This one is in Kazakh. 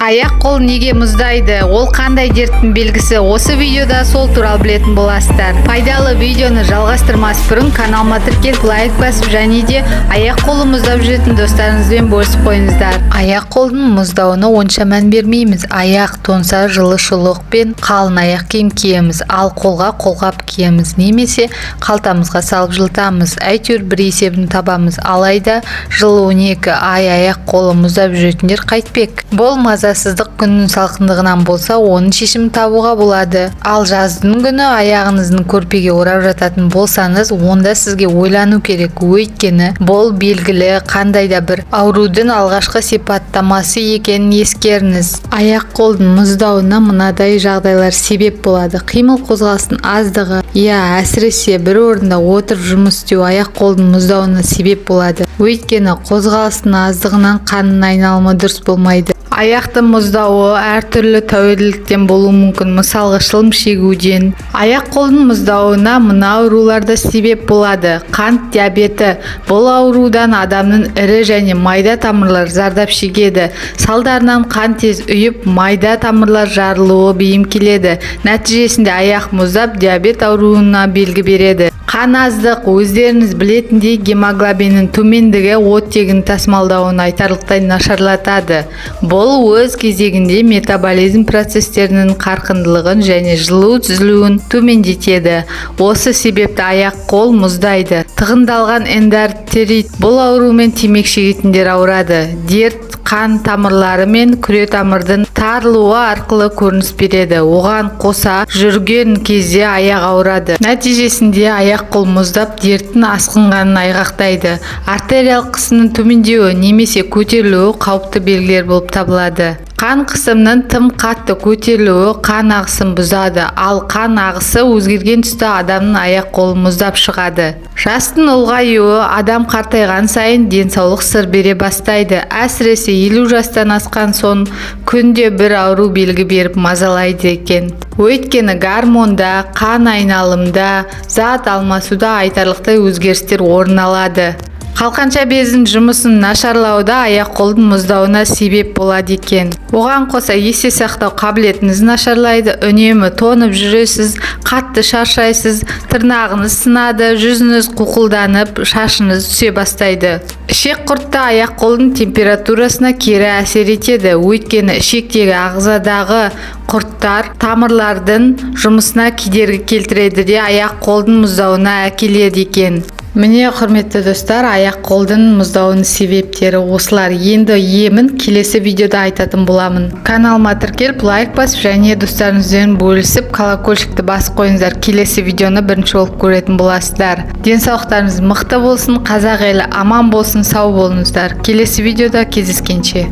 Аяқ қол неге мұздайды? Ол қандай дерттің белгісі? Осы видеода сол туралы білетін боласыздар. Пайдалы видеоны жалғастырмас бұрын каналыма тіркеліп лайк басып және де аяқ қолы мұздап жүретін достарыңызбен бөлісіп қойыңыздар. Аяқ қолдың мұздауына онша мән бермейміз. Аяқ тоңса жылы шұлықпен қалың аяқ киім киеміз, ал қолға қолғап киеміз, немесе қалтамызға салып жылытамыз. Әйтеуір бір есебін табамыз. Алайда жылы 12 ай аяқ қолы мұздап жүретіндер қайтпек. Бұл мазасыздық күннің салқындығынан болса, оның шешімін табуға болады. Ал жаздың күні аяғыңыздың көрпеге орап жататын болсаңыз, онда сізге ойлану керек. Өйткені бұл белгілі қандай да бір аурудың алғашқы сипаттамасы екенін ескеріңіз. Аяқ қолдың мұздауына мынадай жағдайлар себеп болады. Қимыл қозғалыстың аздығы, әсіресе бір орында отырып жұмыс істеу аяқ қолдың мұздауына себеп болады. Өйткені қозғалыстың аздығынан қанның айналымы дұрыс болмайды. Аяқтың мұздауы әртүрлі тәуелділіктен болуы мүмкін, мысалға шылым шегуден. Аяқ қолдың мұздауына мына ауруларда себеп болады. Қант диабеті. Бұл аурудан адамның ірі және майда тамырлар зардап шегеді. Салдарынан қан тез ұйып, майда тамырлар жарылуы бейім келеді. Нәтижесінде аяқ мұздап диабет ауруына белгі береді. Қан аздық, өздеріңіз білетіндей гемоглобиннің төмендігі оттегін тасымалдауын айтарлықтай нашарлатады. Бұл өз кезегінде метаболизм процестерінің қарқындылығын және жылу түзілуін төмендетеді. Осы себепті аяқ қол мұздайды. Тығындалған эндоартрит. Бұл аурумен темекі шегетіндер ауырады. Дерт қан тамырлары мен күре тамырдың тарылуы арқылы көрініс береді. Оған қоса жүрген кезде аяқ ауырады. Нәтижесінде аяқ қол мұздап дерттің асқынғанын айғақтайды. Артериялық қысымның төмендеуі немесе көтерілуі қауіпті белгілер болып табылады. Қан қысымның тым қатты көтерілуі қан ағысын бұзады, ал қан ағысы өзгерген тұста адамның аяқ қолы мұздап шығады. Жастың ұлғаюы адам қартайған сайын денсаулық сыр бере бастайды. Әсіресе 50 жастан асқан соң күнде бір ауру белгі беріп мазалайды екен. Өйткені гормонда, қан айналымда, зат алмасуда айтарлықтай өзгерістер орын алады. Қалқанша бездің жұмысын нашарлауда аяқ қолдың мұздауына себеп болады екен. Оған қоса есте сақтау қабілетіңіз нашарлайды, үнемі тонып жүресіз, қатты шаршайсыз, тырнағыңыз сынады, жүзіңіз қуқылданып, шашыңыз түсе бастайды. Ішек құртта аяқ қолдың температурасына кері әсер етеді. Өйткені ішектегі ағзадағы құрттар тамырлардың жұмысына кедергі келтіреді де аяқ қолдың мұздауына әкеледі екен. Міне құрметті достар, аяқ қолдың мұздауының себептері осылар. Енді емін келесі видеода айтатын боламын. Каналыма тіркеліп лайк басып және достарыңызбен бөлісіп колокольчикті басып қойыңыздар. Келесі видеоны бірінші болып көретін боласыздар. Денсаулықтарыңыз мықты болсын, қазақ елі аман болсын, сау болыңыздар. Келесі видеода кездескенше.